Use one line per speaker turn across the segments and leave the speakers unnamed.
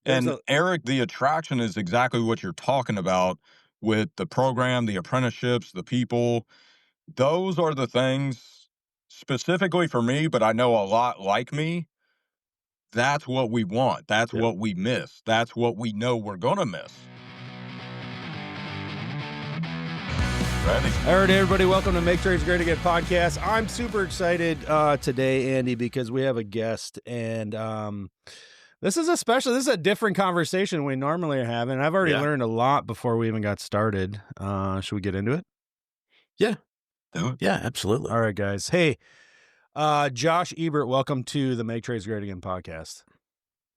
There's
And
a
Eric, the attraction is exactly what you're talking about with the program, the apprenticeships, the people. Those are the things specifically for me, but I know a lot like me. That's what we want. That's
Yep.
what we miss. That's what we know we're going to miss. Ready?
All right, everybody, welcome to Make Trades Great Again podcast. I'm super excited today, Andy, because we have a guest, and this is a different conversation we normally are having. I've already learned a lot before we even got started. Should we get into it?
Yeah.
Do it.
Yeah, absolutely.
All right, guys. Hey, Josh Ebert, welcome to the Make Trades Great Again podcast.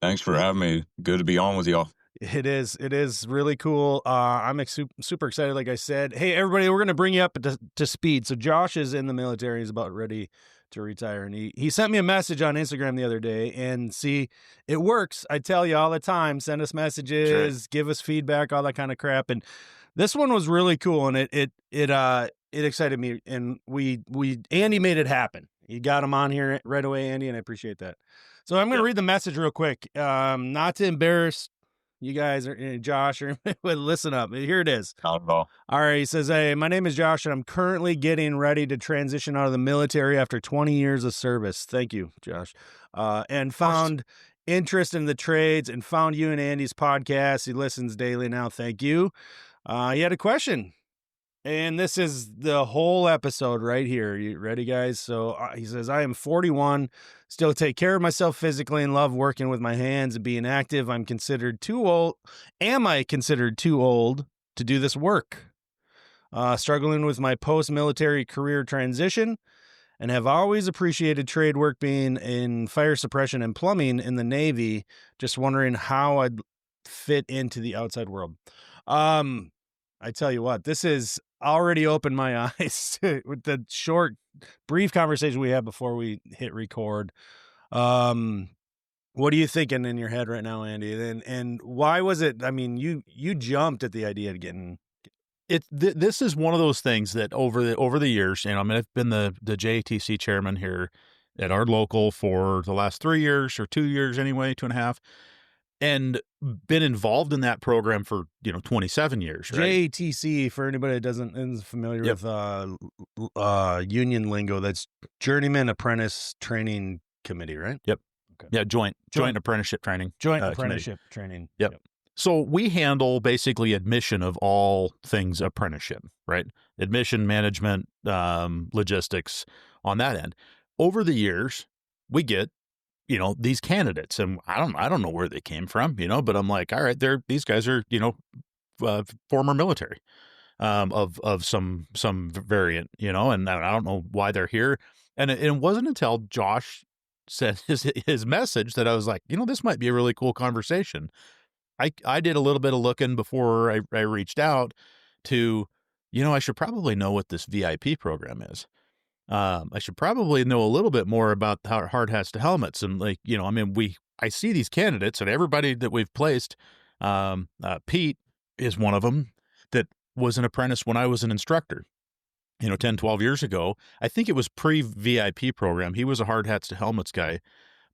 Thanks for having me. Good to be on with y'all.
It is really cool. I'm super excited, like I said. Hey, everybody, we're going to bring you up to speed. So Josh is in the military. He's about ready to retire. And he sent me a message on Instagram the other day. And see, it works. I tell you all the time, send us messages, give us feedback, all that kind of crap. And this one was really cool. And it excited me. And Andy made it happen. You got him on here right away, Andy, and I appreciate that. So I'm going to read the message real quick. Not to embarrass you guys, or Josh, or listen up. Here it is.
Not at all.
All right. He says, hey, my name is Josh, and I'm currently getting ready to transition out of the military after 20 years of service. Thank you, Josh. And found interest in the trades and found you and Andy's podcast. He listens daily now. Thank you. He had a question. And this is the whole episode right here. You ready, guys? So he says, I am 41, still take care of myself physically and love working with my hands and being active. I'm considered too old. Am I considered too old to do this work? Struggling with my post-military career transition and have always appreciated trade work, being in fire suppression and plumbing in the Navy. Just wondering how I'd fit into the outside world. I tell you what, this is already opened my eyes with the short, brief conversation we had before we hit record. What are you thinking in your head right now, Andy? And why was it? I mean, you jumped at the idea of getting
it. This is one of those things that over the years, I mean, I've been the JATC chairman here at our local for the last 3 years or 2 years anyway, 2.5. And been involved in that program for 27 years. Right?
JATC, for anybody that isn't familiar with union lingo, that's Journeyman Apprentice Training Committee, right?
Yep.
Okay.
Yeah, joint apprenticeship training.
Joint apprenticeship training.
Yep. So we handle basically admission of all things apprenticeship, right? Admission, management, logistics on that end. Over the years, we get these candidates, and I don't know where they came from, but I'm like, all right, these guys are, former military, of some variant, and I don't know why they're here. And it wasn't until Josh said his message that I was like, this might be a really cool conversation. I did a little bit of looking before I reached out to, I should probably know what this VIP program is. I should probably know a little bit more about hard hats to helmets. And I see these candidates and everybody that we've placed. Pete is one of them that was an apprentice when I was an instructor, 10, 12 years ago. I think it was pre-VIP program. He was a hard hats to helmets guy,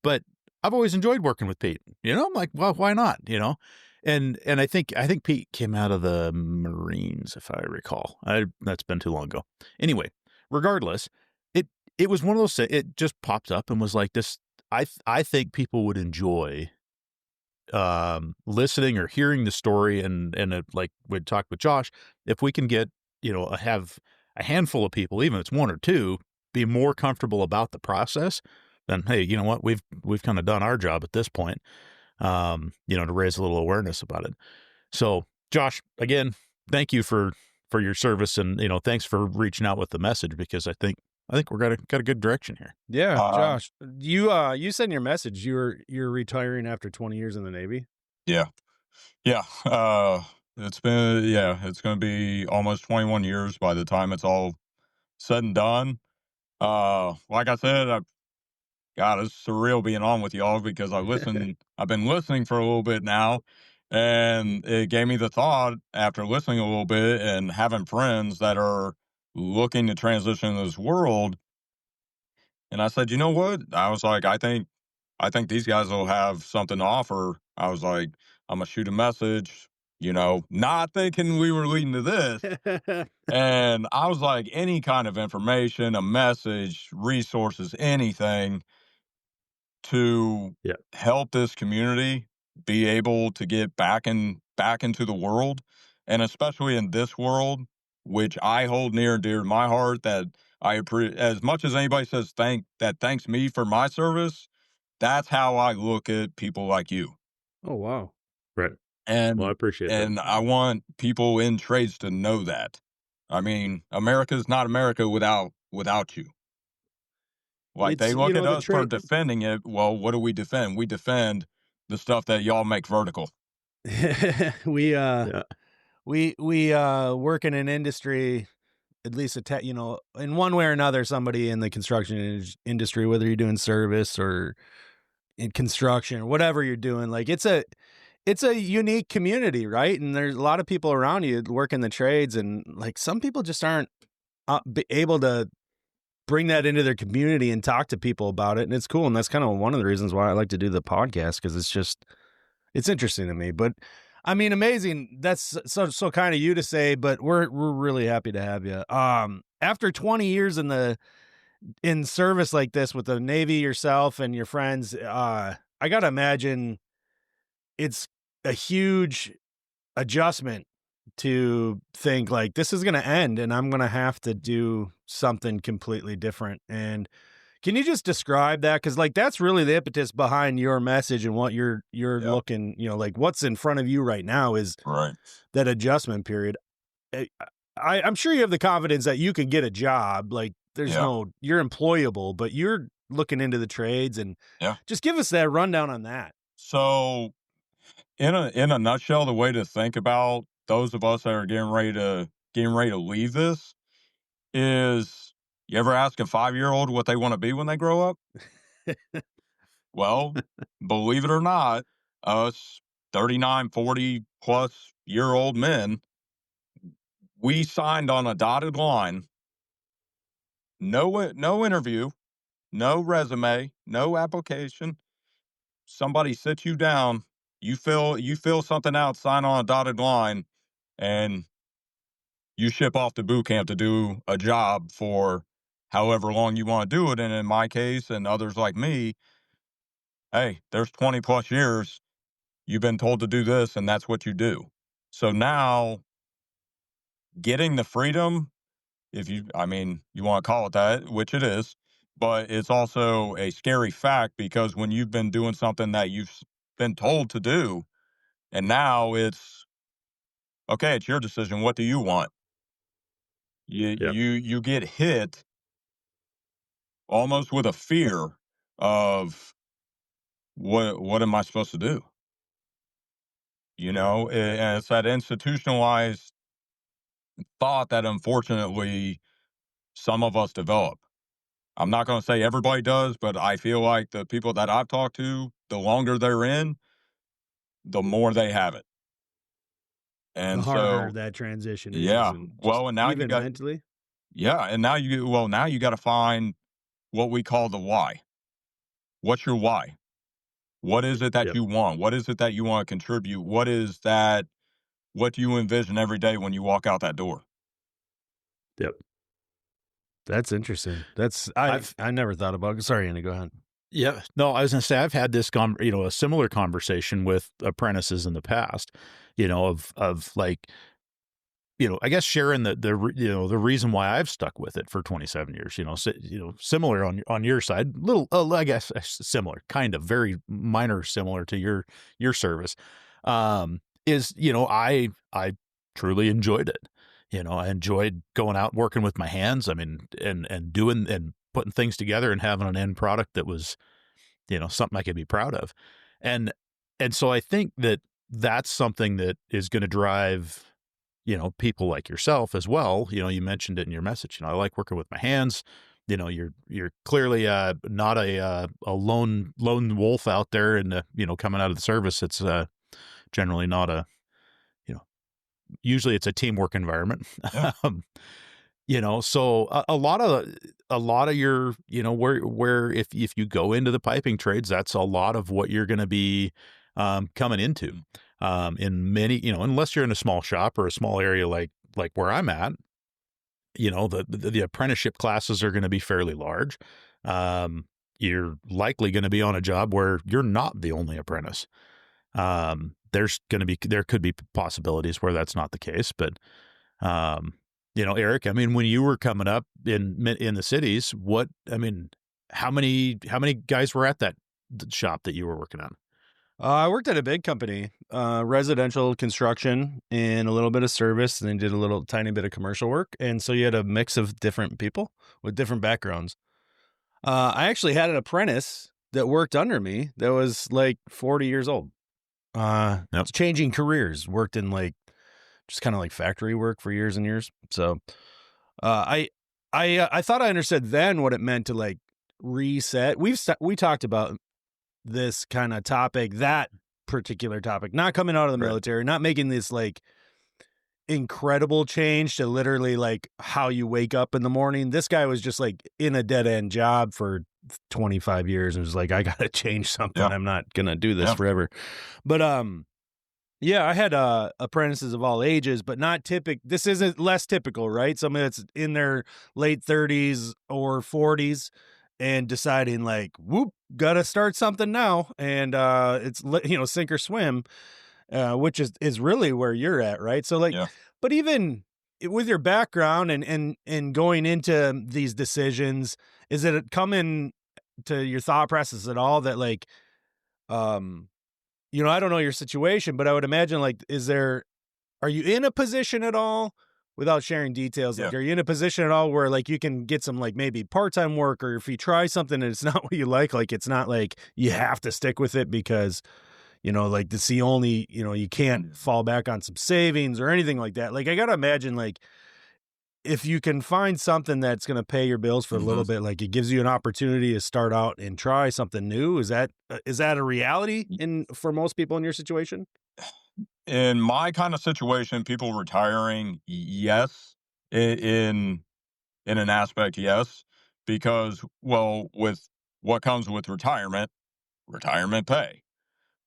but I've always enjoyed working with Pete. I'm like, well, why not? And I think Pete came out of the Marines, if I recall. That's been too long ago. Anyway, regardless, it was one of those, it just popped up and was like this. I think people would enjoy listening or hearing the story, and like we'd talked with Josh, if we can get, have a handful of people, even if it's one or two, be more comfortable about the process, then hey, you know what, we've kind of done our job at this point, to raise a little awareness about it. So Josh, again, thank you for your service, and thanks for reaching out with the message, because I think we're got a good direction here.
Yeah, Josh, you sent your message. You're retiring after 20 years in the Navy.
Yeah. It's going to be almost 21 years by the time it's all said and done. Like I said, God, it's surreal being on with y'all, because I've been listening for a little bit now, and it gave me the thought after listening a little bit and having friends that are looking to transition in this world. And I said, you know what? I was like, I think I think these guys will have something to offer. I was like, I'm going to shoot a message, not thinking we were leading to this. And I was like, any kind of information, a message, resources, anything to
Yeah.
help this community be able to get back into the world, and especially in this world, which I hold near and dear to my heart. That as much as anybody says thanks me for my service, that's how I look at people like you.
Oh, wow.
Right. Well, I
And
appreciate that.
and I want people in trades to know that. I mean, America's not America without you. Like, they
It's,
look at
the
us for
trade.
defending it. Well, what do we defend? We defend the stuff that y'all make vertical.
we
Yeah.
we work in an industry, at least in one way or another, somebody in the construction industry, whether you're doing service or in construction or whatever you're doing, like it's a unique community, right? And there's a lot of people around you working the trades, and like some people just aren't able to bring that into their community and talk to people about it. And it's cool. And that's kind of one of the reasons why I like to do the podcast, because it's interesting to me. But I mean, amazing. That's so kind of you to say, but we're really happy to have you. After 20 years in service like this with the Navy, yourself and your friends, I gotta imagine it's a huge adjustment to think like this is going to end and I'm going to have to do something completely different. And can you just describe that? Cause like, that's really the impetus behind your message and what you're
Yep.
looking, like what's in front of you right now is
Right.
that adjustment period. I'm sure you have the confidence that you can get a job. Like there's you're employable, but you're looking into the trades, and just give us that rundown on that.
So in a nutshell, the way to think about those of us that are getting ready to leave this is, you ever ask a 5-year-old what they want to be when they grow up? Well, believe it or not, us 39, 40 plus year old men, we signed on a dotted line. No interview, no resume, no application. Somebody sits you down, you fill something out, sign on a dotted line, and you ship off to boot camp to do a job for however long you want to do it. And in my case and others like me, hey, there's 20 plus years you've been told to do this, and that's what you do. So now, getting the freedom, you want to call it that, which it is, but it's also a scary fact, because when you've been doing something that you've been told to do, and now it's okay, it's your decision. What do you want? You get hit almost with a fear of, what am I supposed to do? And it's that institutionalized thought that unfortunately some of us develop. I'm not going to say everybody does, but I feel like the people that I've talked to, the longer they're in, the more they have it.
The
And
harder
so,
that transition is.
yeah.
And
Well, and now you
even
got,
mentally.
yeah. And now now you got to find what we call the why. What's your why? What is it that you want? What is it that you want to contribute? What do you envision every day when you walk out that door?
Yep.
That's interesting. I never thought about it. Sorry, Andy, go ahead.
Yeah. No, I was going to say, I've had this, a similar conversation with apprentices in the past, of like, I guess sharing the reason why I've stuck with it for 27 years, similar on your side, little, I guess similar, kind of very minor, similar to your service, is, I truly enjoyed it. I enjoyed going out and working with my hands. I mean, and doing and putting things together and having an end product that was, something I could be proud of. And so I think that that's something that is going to drive, people like yourself as well. You mentioned it in your message. I like working with my hands. You're clearly not a lone wolf out there, and coming out of the service. It's generally not a, usually it's a teamwork environment.
Yeah.
So a lot of your, where if you go into the piping trades, that's a lot of what you're going to be coming into. In many, unless you're in a small shop or a small area like where I'm at, the apprenticeship classes are going to be fairly large. You're likely going to be on a job where you're not the only apprentice. There could be possibilities where that's not the case, but Eric, I mean, when you were coming up in the cities, how many guys were at that shop that you were working on?
I worked at a big company, residential construction and a little bit of service, and then did a little tiny bit of commercial work. And so you had a mix of different people with different backgrounds. I actually had an apprentice that worked under me that was like 40 years old.
Yep.
Changing careers, worked in like just kind of like factory work for years and years. So I thought I understood then what it meant to like reset. We talked about this kind of topic, that particular topic, not coming out of the military, not making this like incredible change to literally like how you wake up in the morning. This guy was just like in a dead end job for 25 years and was like, I got to change something.
Yeah.
I'm not going to do this forever. But, yeah, I had apprentices of all ages, but not typical. This isn't less typical, right? Somebody that's in their late 30s or 40s and deciding like, whoop, got to start something now. And it's, sink or swim, which is really where you're at, right? So like, but even with your background and going into these decisions, is it coming to your thought process at all that like, I don't know your situation, but I would imagine like, are you in a position at all, without sharing details? Like, are you in a position at all where like you can get some like maybe part-time work, or if you try something and it's not what you like it's not like you have to stick with it because, like it's the only, you can't fall back on some savings or anything like that. Like I got to imagine like if you can find something that's going to pay your bills for a little bit, like it gives you an opportunity to start out and try something new. Is that a reality for most people in your situation?
In my kind of situation, people retiring, yes. In an aspect, yes, because with what comes with retirement pay.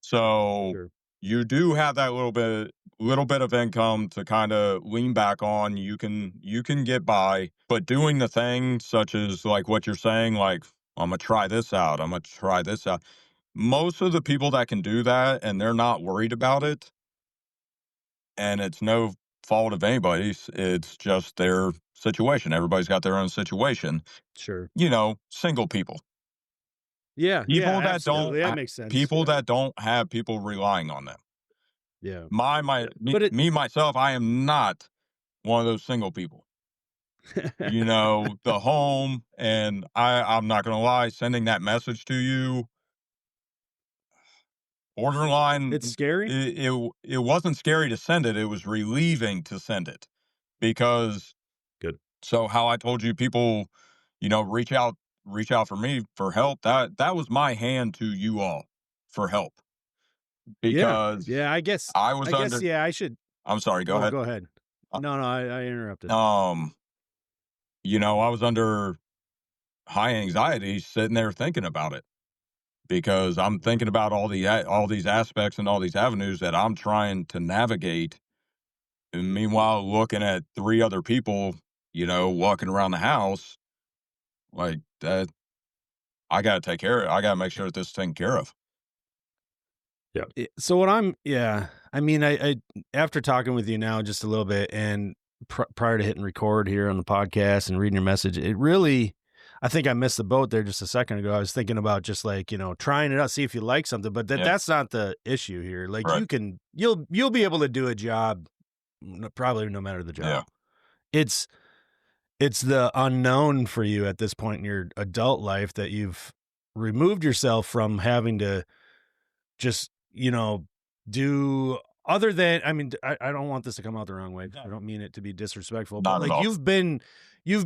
So you do have that little bit of income to kind of lean back on. You can get by, but doing the thing such as like what you're saying, like I'm gonna try this out, I'm gonna try this out. Most of the people that can do that and they're not worried about it, and it's no fault of anybody's, it's just their situation. Everybody's got their own situation.
Sure.
Single people.
Yeah.
People that
absolutely.
don't
That makes sense.
people that don't have people relying on them.
Yeah.
Myself, I am not one of those single people. The home, and I'm not gonna lie, sending that message to you, borderline.
It's scary.
It wasn't scary to send it. It was relieving to send it, because
good.
So how I told you people, reach out for me for help. That was my hand to you all for help, because
I guess I should.
I'm sorry. Go ahead.
Go ahead. No, I interrupted.
I was under high anxiety sitting there thinking about it, because I'm thinking about all these aspects and all these avenues that I'm trying to navigate. And meanwhile, looking at 3 other people, walking around the house like that, I got to take care of it. I got to make sure that this is taken care of.
Yeah. So what I mean, I after talking with you now just a little bit and prior to hitting record here on the podcast and reading your message, it really, I think I missed the boat there just a second ago. I was thinking about just like, trying it out, see if you like something, but that's not the issue here. Like you'll be able to do a job probably no matter the job. Yeah. It's the unknown for you at this point in your adult life that you've removed yourself from having to just, do other than, I mean, I don't want this to come out the wrong way. I don't mean it to be disrespectful, but like you've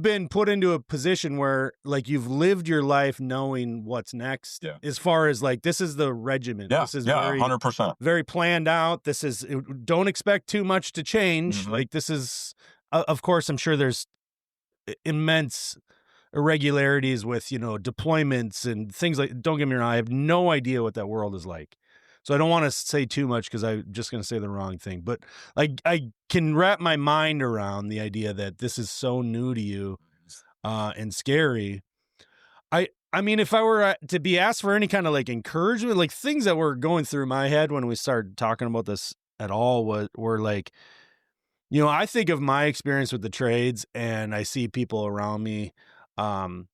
been put into a position where like you've lived your life knowing what's next as far as like, this is the regiment. This is
100%.
Very planned out. This is, don't expect too much to change. Like this is, of course, I'm sure there's immense irregularities with, deployments and things like, don't get me wrong, I have no idea what that world is like. So I don't want to say too much because I'm just going to say the wrong thing. But I can wrap my mind around the idea that this is so new to you and scary. I mean, if I were to be asked for any kind of like encouragement, like things that were going through my head when we started talking about this at all were like, I think of my experience with the trades and I see people around me I've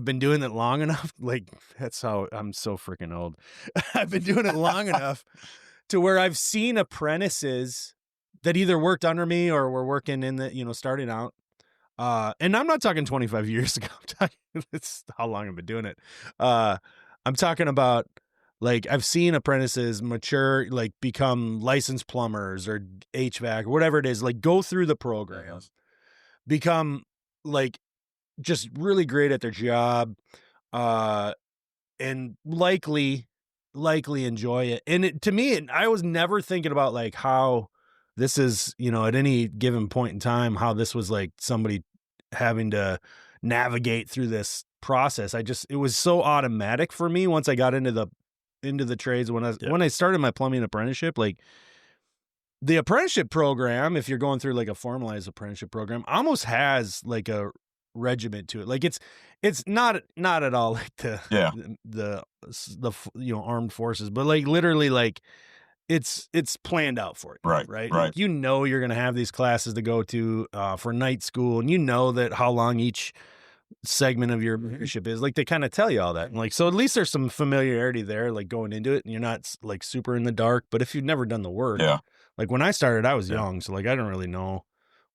been doing it long enough. Like, that's how I'm so freaking old. I've been doing it long enough to where I've seen apprentices that either worked under me or were working in the, starting out. And I'm not talking 25 years ago. I'm talking, it's how long I've been doing it. I'm talking about, like, I've seen apprentices mature, like become licensed plumbers or HVAC or whatever it is, like go through the program, become like just really great at their job, and likely enjoy it. And to me, I was never thinking about like how this is, at any given point in time, how this was like somebody having to navigate through this process. It was so automatic for me once I got into the trades. When I started my plumbing apprenticeship, like the apprenticeship program, if you're going through like a formalized apprenticeship program, almost has like a regiment to it. Like it's not at all like the armed forces, but like literally like it's planned out for you, right? Like, you're going to have these classes to go to for night school, and that how long each segment of your apprenticeship is. Like they kind of tell you all that, and like so at least there's some familiarity there, like going into it, and you're not like super in the dark. But if you've never done the work, like when I started, I was young, so like I don't really know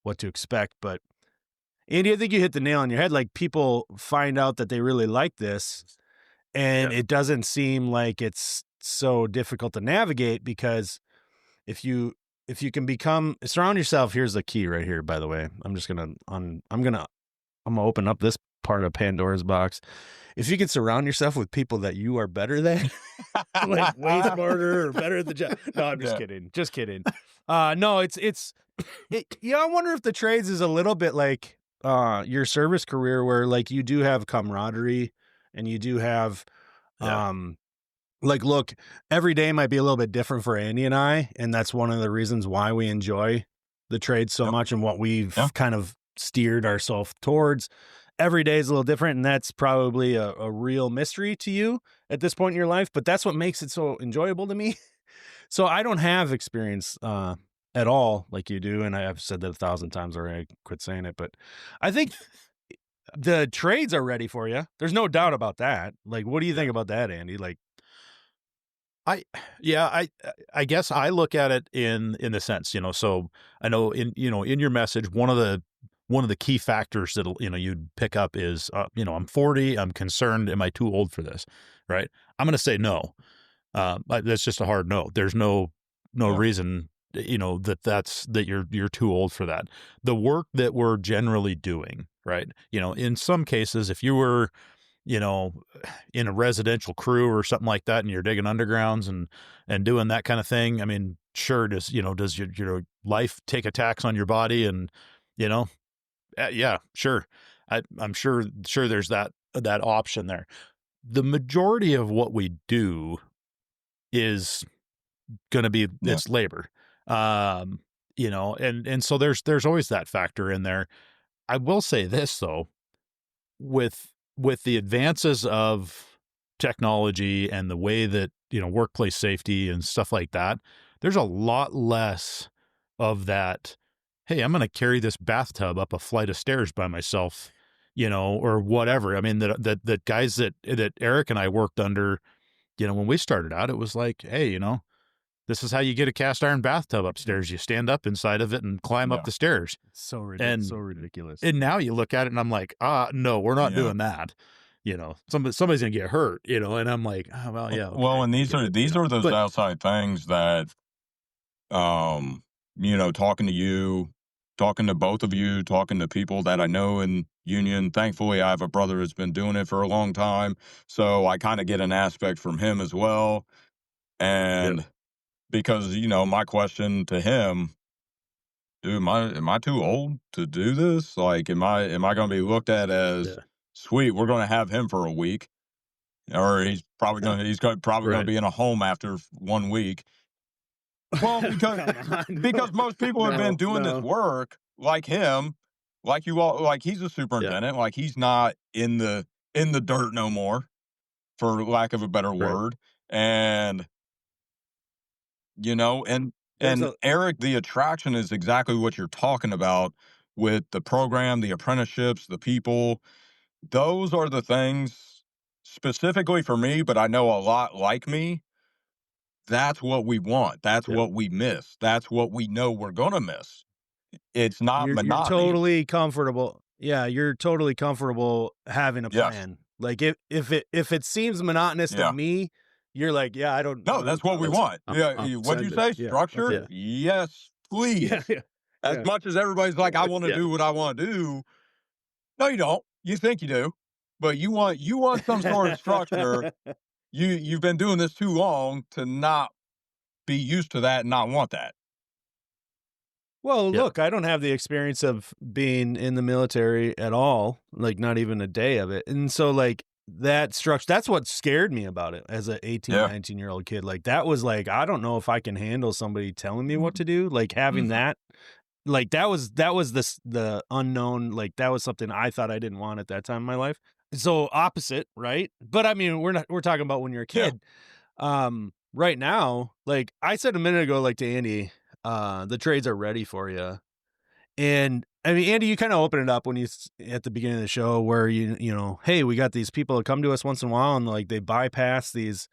what to expect. But Andy, I think you hit the nail on your head. Like people find out that they really like this, and it doesn't seem like it's so difficult to navigate, because if you can surround yourself. Here's the key right here, by the way. I'm gonna open up this part of Pandora's box. If you can surround yourself with people that you are better than, like way smarter or better at the job. No, I'm just kidding. Just kidding. No, I wonder if the trades is a little bit like your service career, where like you do have camaraderie and you do have like, look, every day might be a little bit different for Andy and I, and that's one of the reasons why we enjoy the trade so much and what we've kind of steered ourselves towards. Every day is a little different, and that's probably a real mystery to you at this point in your life, but that's what makes it so enjoyable to me. So I don't have experience at all like you do, and I've said that 1,000 times already. I quit saying it, but I think the trades are ready for you. There's no doubt about that. Like, what do you think about that, Andy? Like,
I guess I look at it in the sense, so I know in your message, one of the key factors that you'd pick up is, I'm 40, I'm concerned, am I too old for this? Right. I'm going to say no. That's just a hard no. There's no reason, that you're too old for that. The work that we're generally doing, right. In some cases, if you were, in a residential crew or something like that, and you're digging undergrounds and doing that kind of thing, I mean, sure, does your life take a tax on your body? And, yeah, sure. I'm sure there's that option there. The majority of what we do is going to be, it's labor, and so there's always that factor in there. I will say this though, with the advances of technology and the way that, workplace safety and stuff like that, there's a lot less of that. Hey, I'm going to carry this bathtub up a flight of stairs by myself, or whatever. I mean, that guys that Eric and I worked under, when we started out, it was like, hey, this is how you get a cast iron bathtub upstairs. You stand up inside of it and climb up the stairs.
So ridiculous.
And now you look at it and I'm like, no, we're not doing that. Somebody's gonna get hurt, and I'm like, oh, well, yeah. Okay.
Well, and these are those outside things that, talking to you, talking to both of you, talking to people that I know in union. Thankfully, I have a brother that's been doing it for a long time, so I kind of get an aspect from him as well. And because, my question to him dude, am I too old to do this? Like, am I going to be looked at as sweet? We're going to have him for a week, or probably going to
Right.
be in a home after 1 week. Well, because
Come on.
because most people have been doing this
No.
work like him, like you all, like he's a superintendent, like he's not in the dirt no more, for lack of a better
Right.
word, and you know,
There's
and
a
Eric, the attraction is exactly what you're talking about with the program, the apprenticeships, the people. Those are the things specifically for me, but I know a lot like me. That's what we want. That's
Yeah.
what we miss. That's what we know we're gonna miss. It's not
you're
monotony.
totally comfortable. Yeah, you're totally comfortable having a
Yes.
plan. Like if it seems monotonous to
Yeah.
me, you're like, yeah, I
No,
don't
that's what we
let's
want. Yeah. What'd
send
you
it.
say?
Yeah.
Structure?
Okay.
Yeah.
Yes,
Yeah,
please.
yeah.
As
Yeah.
much as everybody's like, I want to
Yeah.
do what I want to do. No, you don't. You think you do, but you want some sort of structure. You've been doing this too long to not be used to that and not want that.
Well,
Yeah.
look, I don't have the experience of being in the military at all, like not even a day of it. And so like that structure, that's what scared me about it as a 18,
Yeah.
19-year-old kid. Like that was like, I don't know if I can handle somebody telling me what to do. Like having
Mhm.
that, like that was the unknown, like that was something I thought I didn't want at that time in my life. So opposite, right? But I mean, we're talking about when you're a
Yeah.
kid. Right now, like I said a minute ago, like to Andy, the trades are ready for you. And I mean, Andy, you kind of open it up when you at the beginning of the show where you know, hey, we got these people that come to us once in a while and like they bypass these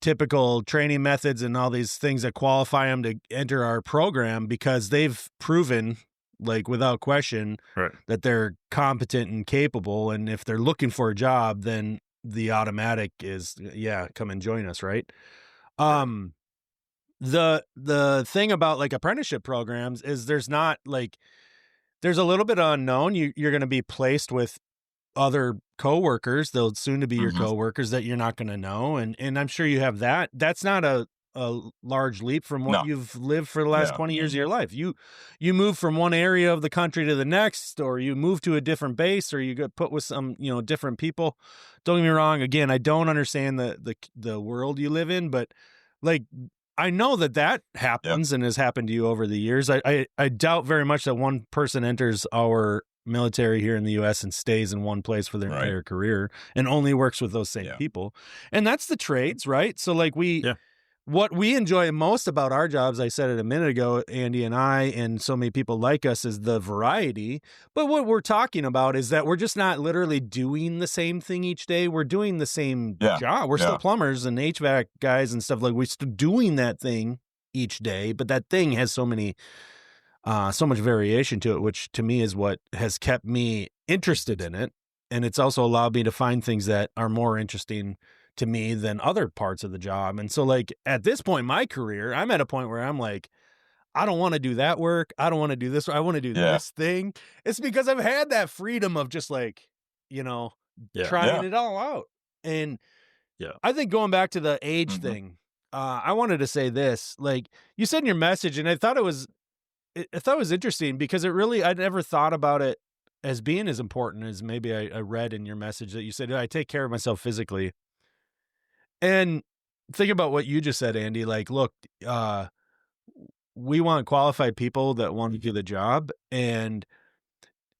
typical training methods and all these things that qualify them to enter our program because they've proven, like without question,
Right.
that they're competent and capable. And if they're looking for a job, then the automatic is, yeah, come and join us, right? The thing about like apprenticeship programs is there's not like there's a little bit of unknown. You're going to be placed with other coworkers. They'll soon to be your
Mhm.
coworkers that you're not going to know, and I'm sure you have that. That's not a large leap from what
No.
you've lived for the last
Yeah.
20 years of your life. You move from one area of the country to the next, or you move to a different base, or you get put with some different people. Don't get me wrong. Again, I don't understand the world you live in, but like I know that happens and has happened to you over the years. I doubt very much that one person enters our military here in the U.S. and stays in one place for their
Right.
entire career and only works with those same
Yeah.
people. And that's the trades, right? So like
Yeah.
what we enjoy most about our jobs, I said it a minute ago, Andy and I, and so many people like us, is the variety. But what we're talking about is that we're just not literally doing the same thing each day. We're doing the same
Yeah.
job. We're
Yeah.
still plumbers and HVAC guys and stuff. Like we're still doing that thing each day, but that thing has so much variation to it, which to me is what has kept me interested in it. And it's also allowed me to find things that are more interesting to me than other parts of the job. And so like at this point in my career, I'm at a point where I'm like, I don't want to do that work. I don't want to do this. I want to do
Yeah.
this thing. It's because I've had that freedom of just like,
Yeah.
trying
Yeah.
it all out. And
Yeah.
I think going back to the age
Mhm.
thing, I wanted to say this, like you said in your message, and I thought it was interesting because I'd never thought about it as being as important as maybe I read in your message that you said, I take care of myself physically. And think about what you just said, Andy, like, look, we want qualified people that want to do the job and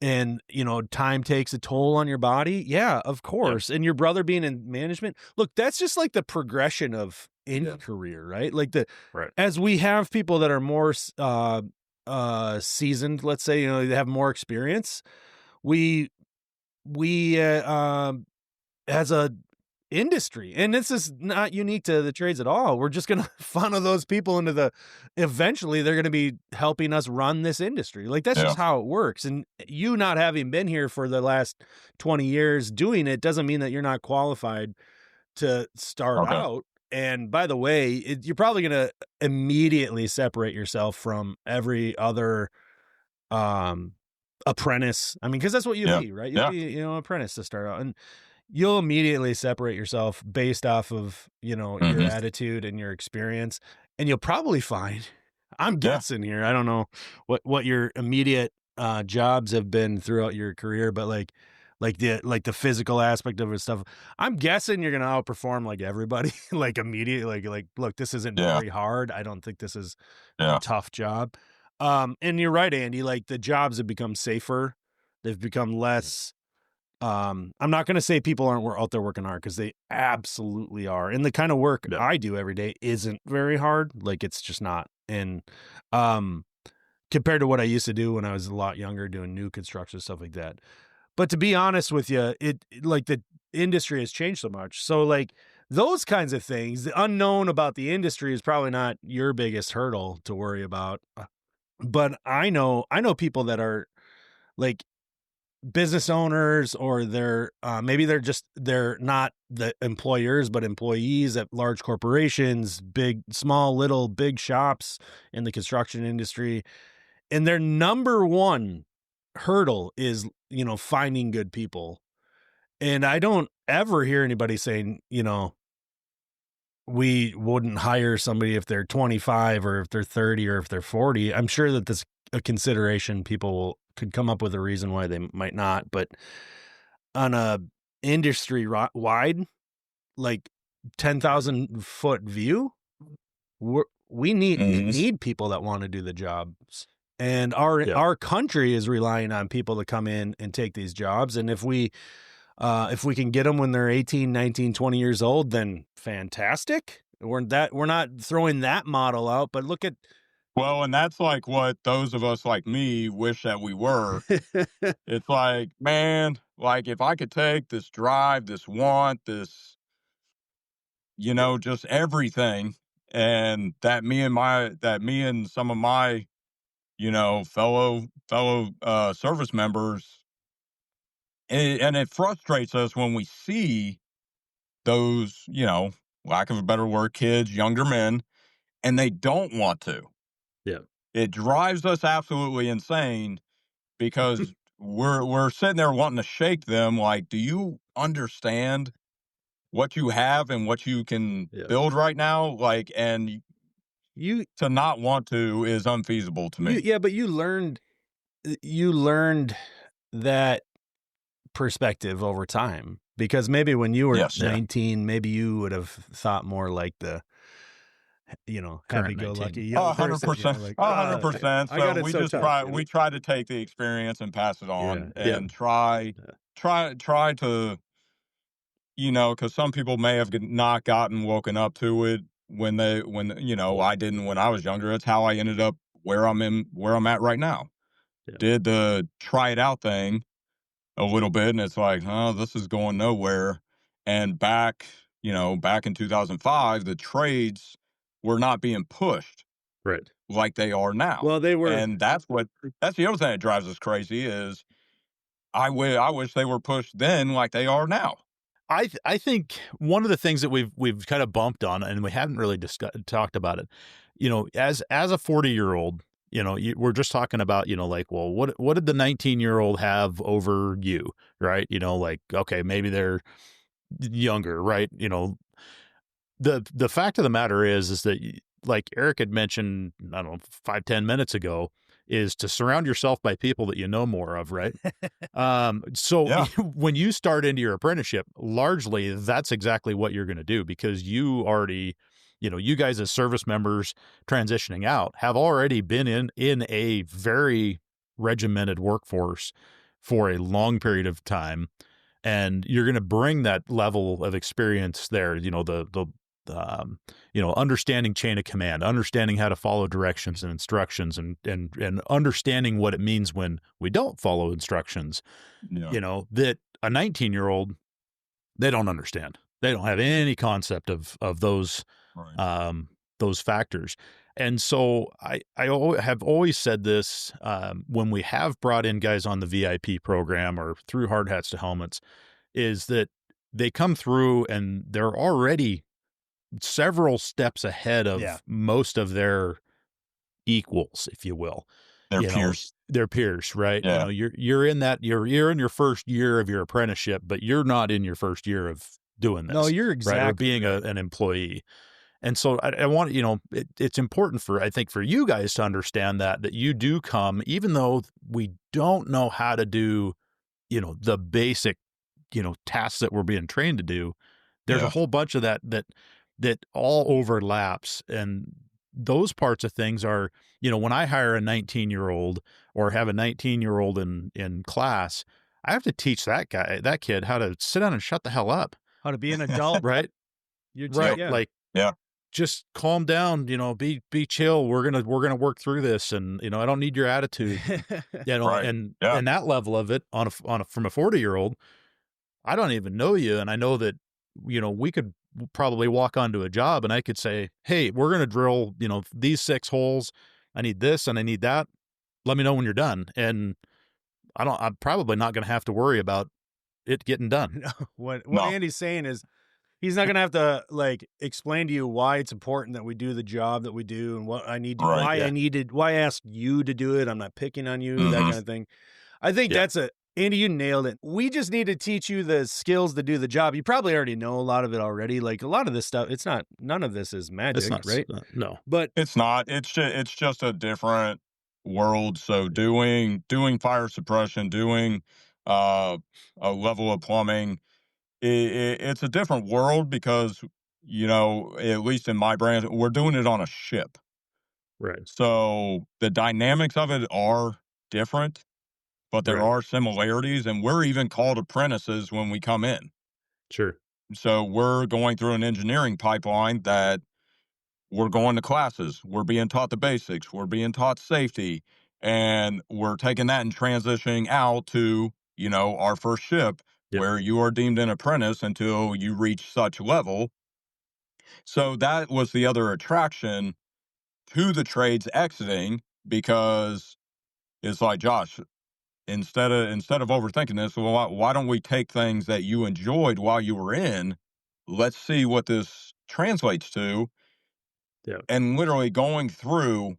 time takes a toll on your body. Yeah, of course. And your brother being in management, look, that's just like the progression of any career, right? Like
Right.
as we have people that are more, seasoned, let's say, they have more experience. We as a industry, and this is not unique to the trades at all. We're just going to funnel those people into eventually they're going to be helping us run this industry. Like that's just how it works. And you not having been here for the last 20 years doing it doesn't mean that you're not qualified to start out. And by the way, you're probably going to immediately separate yourself from every other apprentice. I mean, because that's what you'll be, right? You'll be, apprentice to start out, and you'll immediately separate yourself based off of your attitude and your experience, and you'll probably find, I'm guessing here. I don't know what your immediate jobs have been throughout your career, but like the physical aspect of it stuff. I'm guessing you're gonna outperform like everybody, like immediately. Like look, this isn't
Yeah.
very hard. I don't think this is
Yeah.
a tough job. And you're right, Andy. Like the jobs have become safer. They've become less. I'm not going to say people aren't out there working hard because they absolutely are. And the kind of work I do every day isn't very hard. Like it's just not. And compared to what I used to do when I was a lot younger, doing new construction stuff like that. But to be honest with you, it like the industry has changed so much. So like those kinds of things, the unknown about the industry is probably not your biggest hurdle to worry about. But I know people that are like business owners, or they're maybe they're not the employers but employees at large corporations, big, small, little, big shops in the construction industry, and their number one hurdle is finding good people. And I don't ever hear anybody saying we wouldn't hire somebody if they're 25 or if they're 30 or if they're 40. I'm sure that this a consideration. People could come up with a reason why they might not, but on a industry wide, like 10,000 foot view, we need people that want to do the jobs, and our country is relying on people to come in and take these jobs. And if we can get them when they're 18, 19, 20 years old, then fantastic. We're not throwing that model out, but look at.
Well, and that's like what those of us like me wish that we were. It's like, man, like if I could take this drive, this want, this, just everything, and that me and some of my, fellow service members, and it frustrates us when we see those, lack of a better word, kids, younger men, and they don't want to.
Yeah.
It drives us absolutely insane because we're sitting there wanting to shake them. Like, do you understand what you have and what you can build right now? Like, and
you
to not want to is unfeasible to me.
But you learned that perspective over time, because maybe when you were 19, maybe you would have thought more like the happy-go-lucky
100%. 100%. So we try to take the experience and pass it on, and try to, because some people may have not gotten woken up to it when I didn't when I was younger. It's how I ended up where I'm at right now. Did the try it out thing a little bit, and it's like, oh, this is going nowhere. And back in 2005, the trades were not being pushed like they are now.
Well, they were,
and that's the other thing that drives us crazy is I wish they were pushed then like they are now.
I think one of the things that we've kind of bumped on, and we haven't really talked about it, as a 40-year-old, we're just talking about, like, well, what did the 19-year-old have over you, right? Like, okay, maybe they're younger, right? The fact of the matter is that, like Eric had mentioned, I don't know, 5-10 minutes ago, is to surround yourself by people that you know more of, right? When you start into your apprenticeship, largely that's exactly what you're going to do, because you already, you guys as service members transitioning out have already been in a very regimented workforce for a long period of time. And you're going to bring that level of experience there, understanding chain of command, understanding how to follow directions and instructions, and understanding what it means when we don't follow instructions, that a 19-year-old, they don't understand. They don't have any concept of those, those factors. And so I have always said this, when we have brought in guys on the VIP program or through Hard Hats to Helmets, is that they come through and they're already several steps ahead of most of their equals, if you will. Their peers, right?
Yeah.
You're in your first year of your apprenticeship, but you're not in your first year of doing this.
No, you're exactly
right? Or being an employee. And so I want, it's important I think for you guys to understand that you do come, even though we don't know how to do, the basic, tasks that we're being trained to do. There's a whole bunch of that all overlaps. And those parts of things are, when I hire a 19-year-old or have a 19-year-old in class, I have to teach that kid how to sit down and shut the hell up.
How to be an adult.
Right. Right.
Yeah.
Like, just calm down, be chill. We're going to work through this. And, I don't need your attitude,
Right.
and that level of it from a 40-year-old, I don't even know you. And I know that, we could probably walk onto a job and I could say, hey, we're going to drill, these 6 holes. I need this and I need that. Let me know when you're done. And I'm probably not going to have to worry about it getting done.
What Andy's saying is he's not going to have to explain to you why it's important that we do the job that we do and what I need to, why I asked you to do it. I'm not picking on you, that kind of thing. I think that's Andy, you nailed it. We just need to teach you the skills to do the job. You probably already know a lot of it already. Like a lot of this stuff, none of this is magic, right?
No,
but
it's not. It's just a different world. So doing fire suppression, doing a level of plumbing, it's a different world because at least in my branch, we're doing it on a ship.
Right.
So the dynamics of it are different. But there are similarities, and we're even called apprentices when we come in.
Sure.
So we're going through an engineering pipeline that we're going to classes. We're being taught the basics. We're being taught safety. And we're taking that and transitioning out to, our first ship where you are deemed an apprentice until you reach such level. So that was the other attraction to the trades exiting, because it's like, Josh, instead of overthinking this, well, why don't we take things that you enjoyed while you were in? Let's see what this translates to.
Yeah.
And literally going through,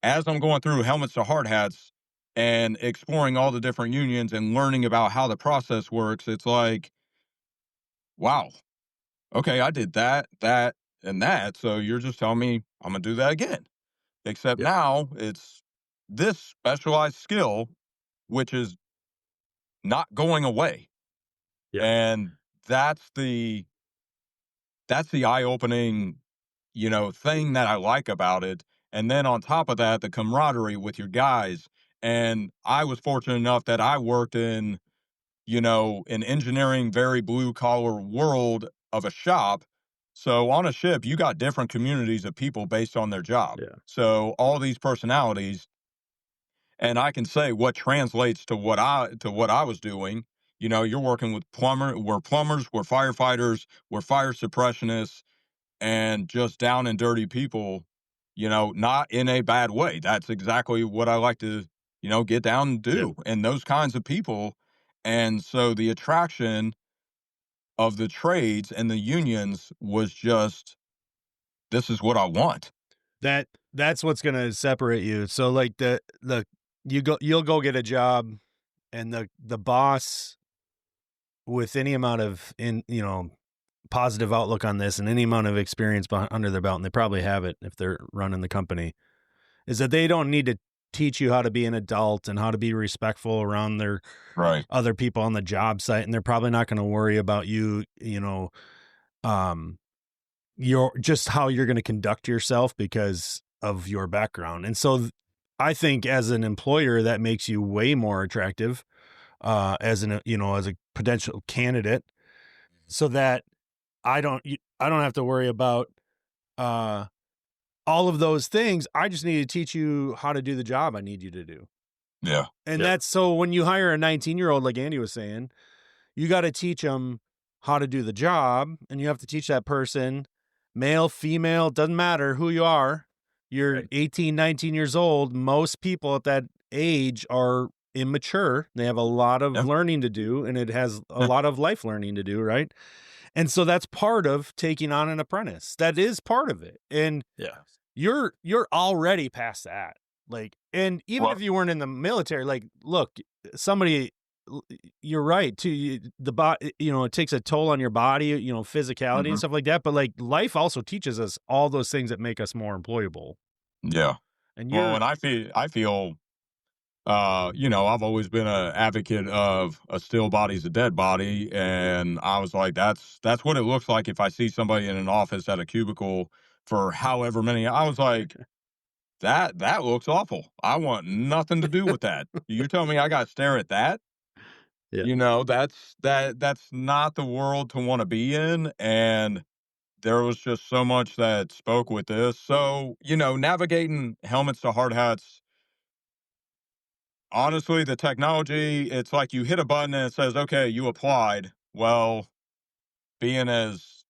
as I'm going through helmets to hard hats and exploring all the different unions and learning about how the process works, it's like, wow, okay, I did that, and that. So you're just telling me I'm going to do that again. Except now it's this specialized skill, which is not going away. And that's the eye-opening, thing that I like about it. And then on top of that, the camaraderie with your guys. And I was fortunate enough that I worked in, an engineering, very blue collar world of a shop. So on a ship, you got different communities of people based on their job.
Yeah.
So all these personalities, and I can say what translates to what I was doing. You're working with we're plumbers, we're firefighters, we're fire suppressionists, and just down and dirty people, not in a bad way. That's exactly what I like to, get down and do. And those kinds of people. And so the attraction of the trades and the unions was just, this is what I want.
That's what's going to separate you. So you'll go get a job, and the boss, with any amount of positive outlook on this and any amount of experience under their belt, and they probably have it if they're running the company, is that they don't need to teach you how to be an adult and how to be respectful around their other people on the job site. And they're probably not going to worry about you, just how you're going to conduct yourself because of your background. And so I think as an employer, that makes you way more attractive as a potential candidate, so that I don't have to worry about all of those things. I just need to teach you how to do the job I need you to do.
Yeah.
And that's so when you hire a 19-year-old, like Andy was saying, you got to teach them how to do the job, and you have to teach that person, male, female, doesn't matter who you are. You're 18, 19 years old. Most people at that age are immature. They have a lot of learning to do, and it has a lot of life learning to do, right? And so that's part of taking on an apprentice. That is part of it. And you're already past that. And even if you weren't in the military, look, somebody you're right too. The body, it takes a toll on your body, physicality and
Mhm.
stuff like that. But like life also teaches us all those things that make us more employable.
Yeah.
And
Well,
you're
and I feel, I've always been an advocate of a still body's a dead body, and I was like, that's what it looks like if I see somebody in an office at a cubicle for however many. I was like, that looks awful. I want nothing to do with that. You tell me I got to stare at that.
Yeah.
That's not the world to want to be in, and there was just so much that spoke with this. So, navigating helmets to hard hats, honestly, the technology, it's like you hit a button and it says, okay, you applied. Well, being as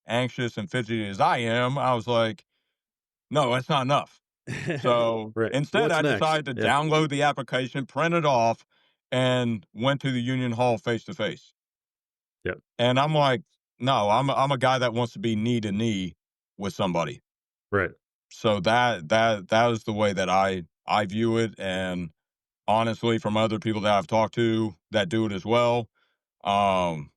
anxious and fidgety as I am, I was like, no, that's not enough. So
Right.
instead,
What's
I
next?
decided to
Yeah.
download the application, print it off, and went to the union hall face to face.
Yeah.
And I'm like, no, I'm a guy that wants to be knee to knee with somebody.
Right.
So that is the way that I view it. And honestly, from other people that I've talked to that do it as well, um,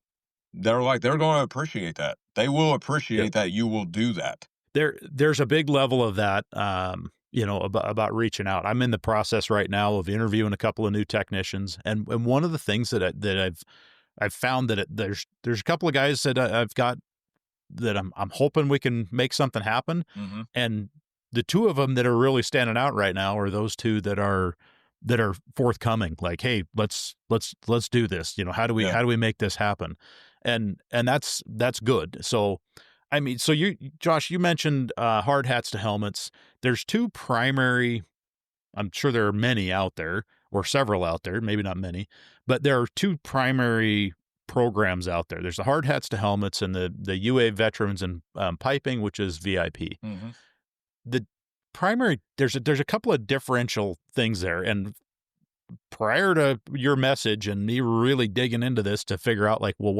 they're going to appreciate that. They will
Yep.
appreciate that you will do that.
There's a big level of that, about reaching out. I'm in the process right now of interviewing a couple of new technicians, and one of the things that I've found that there's a couple of guys that I've got that I'm hoping we can make something happen,
Hmm.
and the two of them that are really standing out right now are those two that are forthcoming. Like, hey, let's do this. How do we
Yeah.
make this happen? And that's good. So I mean, so Josh, you mentioned hard hats to helmets. There's two primary, I'm sure there are many out there, or several out there, maybe not many, but there are two primary programs out there. There's the hard hats to helmets and the UA veterans and piping, which is VIP.
Hmm.
The primary, there's a couple of differential things there. And prior to your message and me really digging into this to figure out like, well,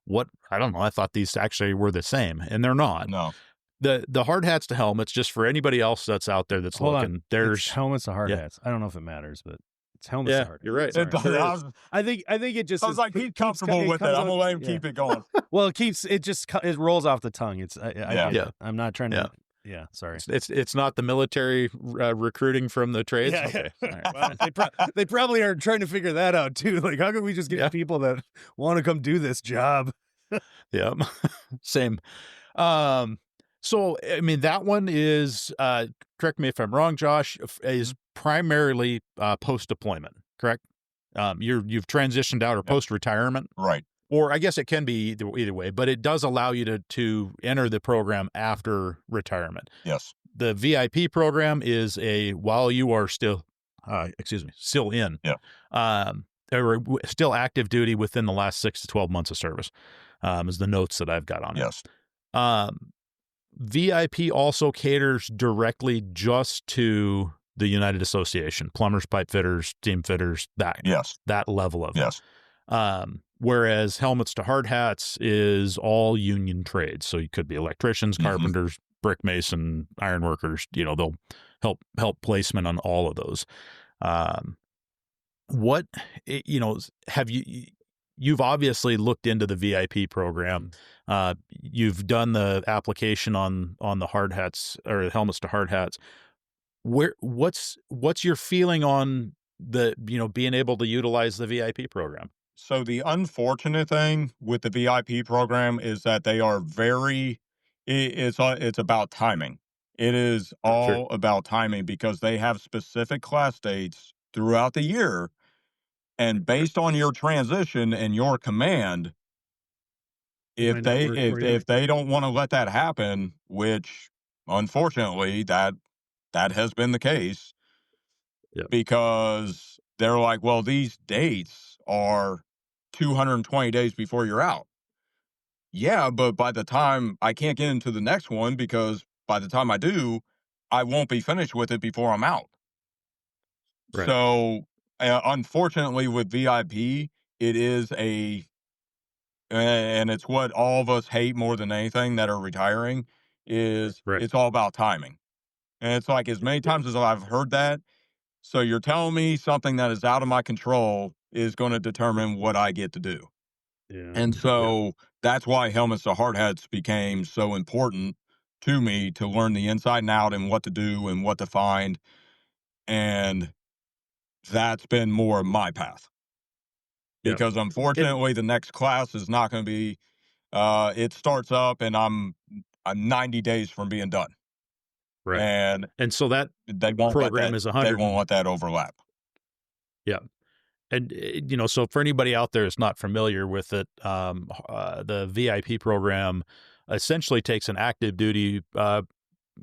what, I don't know. I thought these actually were the same, and they're not.
No.
The hard hats to helmets, just for anybody else that's out there that's
hold
looking,
on.
there's
It's helmets to hard
yeah.
hats. I don't know if it matters, but it's helmets to
Yeah,
hard
you're right.
hats.
It,
Sorry.
I was,
I think it just
I was like, he's comfortable with it. I'm gonna let him keep it going.
Well, it rolls off the tongue. It's I
Yeah.
get it. I'm not trying to. Yeah, sorry.
It's not the military recruiting from the trades.
Yeah,
Okay.
yeah.
All right.
Well, they probably are trying to figure that out too. Like, how can we just get people that want to come do this job?
Yeah. Same. So I mean, that one is correct me if I'm wrong, Josh, is primarily post deployment, correct? You've transitioned out or post retirement.
Right.
Or I guess it can be either way, but it does allow you to enter the program after retirement.
Yes.
The VIP program is while you are still in.
Yeah.
Or still active duty within the last 6 to 12 months of service, is the notes that I've got on
Yes.
it. VIP also caters directly just to the United Association, plumbers, pipe fitters, steam fitters, that level of
Yes.
whereas helmets to hard hats is all union trades. So you could be electricians, carpenters, brick mason, iron workers, they'll help placement on all of those. Have you've obviously looked into the VIP program. You've done the application on the hard hats or helmets to hard hats. What's your feeling on the, being able to utilize the VIP program?
So the unfortunate thing with the VIP program is that they are it's about timing. It is all about timing because they have specific class dates throughout the year. And based on your transition and your command, if they don't want to let that happen, which unfortunately that has been the case, because they're like, well, these dates are 220 days before you're out. Yeah, but by the time I can't get into the next one because by the time I do, I won't be finished with it before I'm out.
Right.
So, unfortunately, with VIP, it is and it's what all of us hate more than anything that are retiring is it's all about timing. And it's like as many times as I've heard that. So you're telling me something that is out of my control is going to determine what I get to do.
Yeah.
And so that's why helmets to hard hats became so important to me, to learn the inside and out and what to do and what to find. And that's been more of my path,
Yep.
because unfortunately the next class is not going to be, it starts up and I'm 90 days from being done.
Right.
And
And so that
they won't let
program
that,
is
they
100.
won't let that overlap.
Yeah. And, so for anybody out there that's not familiar with it, the VIP program essentially takes an active duty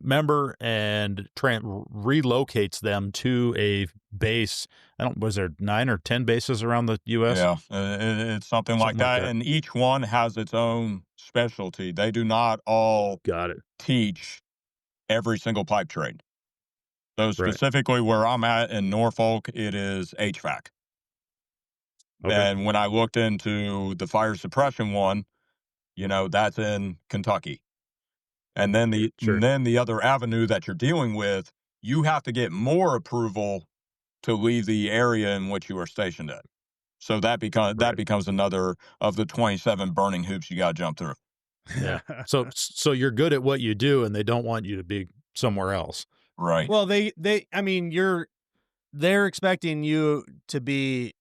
member and relocates them to a base. Was there 9 or 10 bases around the U.S.?
Yeah, it's something like that. And each one has its own specialty. They do not all
Got it.
teach every single pipe trade. So
Right.
specifically where I'm at in Norfolk, it is HVAC.
Okay.
And when I looked into the fire suppression one, that's in Kentucky. And then the other avenue that you're dealing with, you have to get more approval to leave the area in which you are stationed at. So that becomes another of the 27 burning hoops you got to jump through.
Yeah. So you're good at what you do, and they don't want you to be somewhere else.
Right.
Well, I mean, they're expecting you to be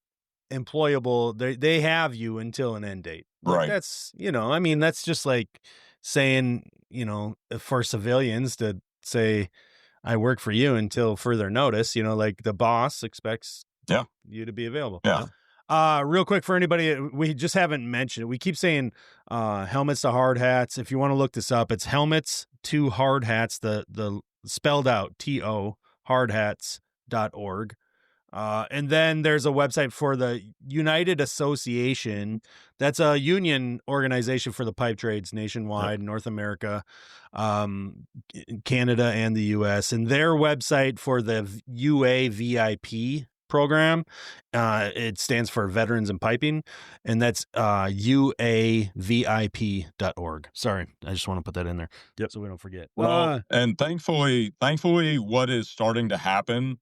employable. They have you until an end date. Like,
Right.
that's, I mean, that's just like saying, for civilians to say, I work for you until further notice, like the boss expects you to be available.
Yeah.
Real quick, for anybody, we just haven't mentioned it. We keep saying helmets to hard hats. If you want to look this up, it's helmets to hard hats, the spelled out TO hardhats.org. And then there's a website for the United Association. That's a union organization for the pipe trades nationwide, North America, Canada, and the U.S. And their website for the UAVIP program, it stands for Veterans in Piping, and that's UAVIP.org. Sorry, I just want to put that in there so we don't forget.
Well, and thankfully, what is starting to happen,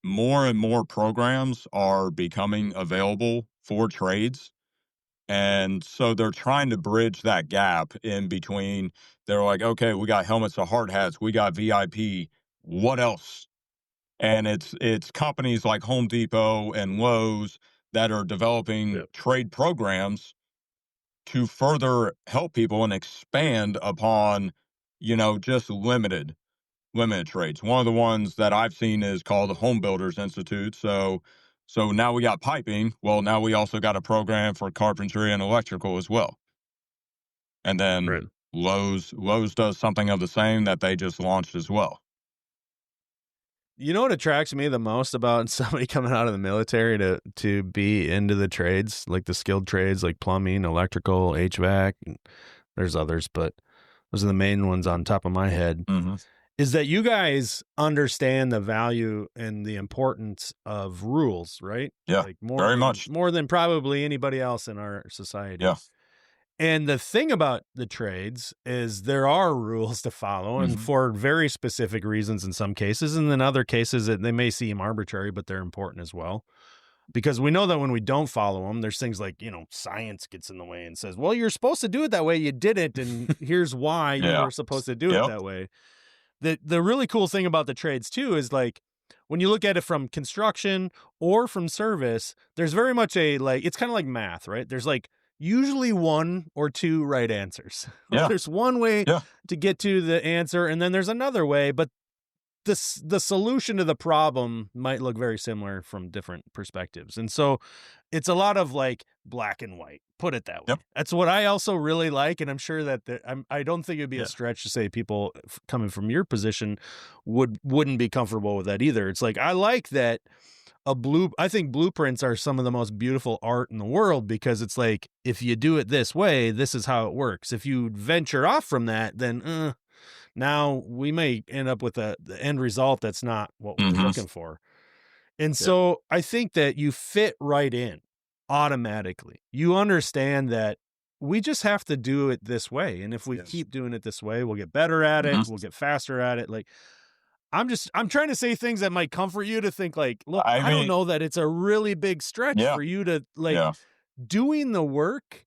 more and more programs are becoming available for trades. And so they're trying to bridge that gap in between. They're like, okay, we got helmets to hard hats, we got VIP. What else? And it's companies like Home Depot and Lowe's that are developing trade programs to further help people and expand upon, just limited trades. One of the ones that I've seen is called the Home Builders Institute. So now we got piping. Well, now we also got a program for carpentry and electrical as well. And then Lowe's does something of the same that they just launched as well.
You know what attracts me the most about somebody coming out of the military to be into the trades, like the skilled trades, like plumbing, electrical, HVAC, and there's others, but those are the main ones on top of my head, is that you guys understand the value and the importance of rules, right?
Yeah,
like
very much.
More than probably anybody else in our society.
Yeah.
And the thing about the trades is there are rules to follow, and for very specific reasons in some cases, and in other cases they may seem arbitrary, but they're important as well. Because we know that when we don't follow them, there's things like, science gets in the way and says, well, you're supposed to do it that way, you didn't, and here's why you were supposed to do it that way. The really cool thing about the trades too is, like, when you look at it from construction or from service, there's very much it's kind of like math, right? There's like usually one or two right answers. There's one way to get to the answer, and then there's another way, but the solution to the problem might look very similar from different perspectives. And so it's a lot of like black and white, put it that way. That's what I also really like, and I'm sure that I don't think it'd be a stretch to say people coming from your position wouldn't be comfortable with that either. It's like, I like that I think blueprints are some of the most beautiful art in the world, because it's like, if you do it this way, this is how it works. If you venture off from that, then now we may end up with the end result that's not what we're looking for. And so I think that you fit right in automatically. You understand that we just have to do it this way. And if we keep doing it this way, we'll get better at it. We'll get faster at it. Like, I'm trying to say things that might comfort you to think like, look,
I
I don't
mean,
know that it's a really big stretch
yeah,
for you to like
yeah.
doing the work.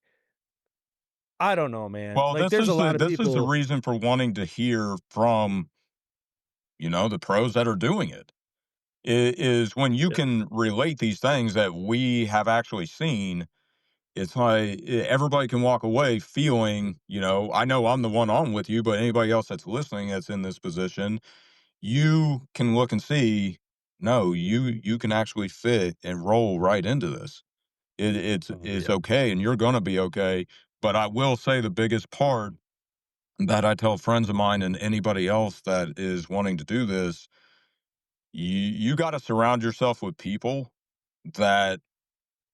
I don't know, man.
Well,
Like there's a lot of
this is the
people.
reason for wanting to hear from, the pros that are doing it. Is when you
Yeah.
can relate these things that we have actually seen. It's like everybody can walk away feeling, I know I'm the one on with you, but anybody else that's listening that's in this position, you can look and see, no, you can actually fit and roll right into this. It's
Yeah.
okay, and you're gonna be okay. But I will say the biggest part that I tell friends of mine and anybody else that is wanting to do this, you got to surround yourself with people that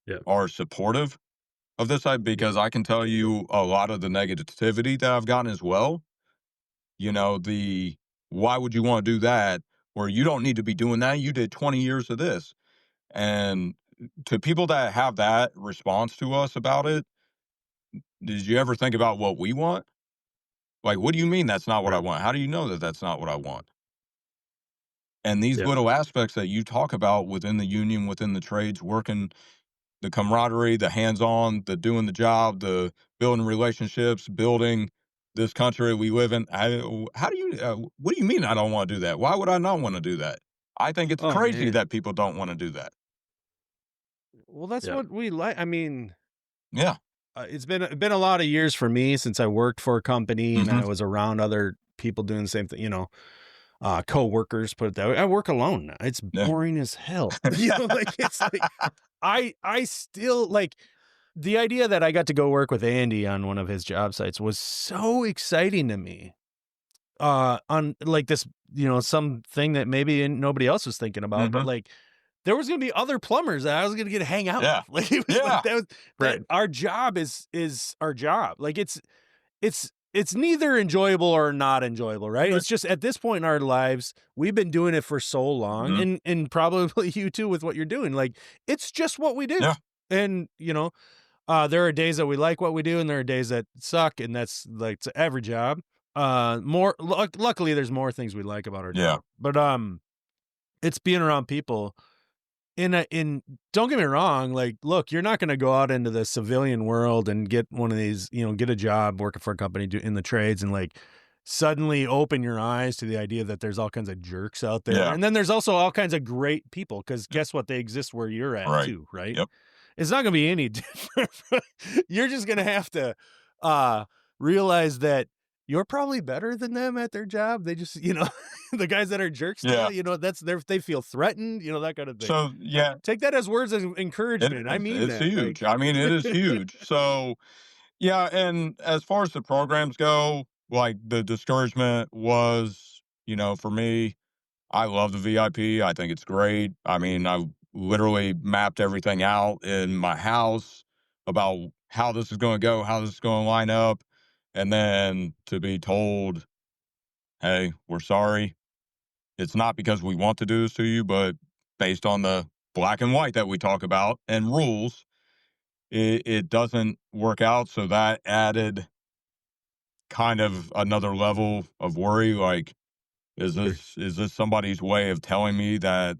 Yeah.
are supportive of this side,
Yeah.
because I can tell you a lot of the negativity that I've gotten as well. The why would you want to do that? Where you don't need to be doing that. You did 20 years of this. And to people that have that response to us about it, did you ever think about what we want? Like, what do you mean that's not what I
Right.
want? How do you know that that's not what I want? And these
Yeah.
little aspects that you talk about within the union, within the trades, working the camaraderie, the hands-on, the doing the job, the building relationships, building this country we live in. How do you? What do you mean I don't want to do that? Why would I not want to do that? I think it's
Oh
crazy
man.
that people don't want to do that.
Well, that's
Yeah.
what we like. I mean,
Yeah.
it's been a lot of years for me since I worked for a company and
Hmm.
I was around other people doing the same thing. Co-workers, put it that way. I work alone now. It's
Yeah.
boring as hell.
Yeah.
Like it's like I still like the idea that I got to go work with Andy on one of his job sites was so exciting to me. On like this, something that maybe nobody else was thinking about, but
Hmm.
like there was gonna be other plumbers that I was gonna get to hang out
Yeah.
with. Like it was like
Yeah.
that
Right.
our job is our job. Like it's neither enjoyable or not enjoyable, right?
Right.
It's just at this point in our lives, we've been doing it for so long,
Hmm.
and probably you too with what you're doing. Like it's just what we do.
Yeah.
And there are days that we like what we do, and there are days that suck, and that's like it's every job. Luckily, there's more things we like about our
Yeah.
job, but it's being around people in don't get me wrong, like look, you're not going to go out into the civilian world and get one of these, get a job working for a company in the trades and like suddenly open your eyes to the idea that there's all kinds of jerks out there.
Yeah.
And then there's also all kinds of great people because guess what? They exist where you're at
Right.
too, right?
Yep.
It's not going to be any different. You're just going to have to realize that you're probably better than them at their job. They just, the guys that are jerks
Yeah.
to you, they feel threatened, that kind of thing.
So yeah,
Take that as words of
it
encouragement. I
is.
mean
It's
that.
huge.
Like,
I mean, it is huge. So yeah, and as far as the programs go, like the discouragement was, for me, I love the VIP. I think it's great. I mean, I literally mapped everything out in my house about how this is going to go, how this is going to line up. And then to be told, hey, we're sorry. It's not because we want to do this to you, but based on the black and white that we talk about and rules, it doesn't work out. So that added kind of another level of worry. Like, is this somebody's way of telling me that,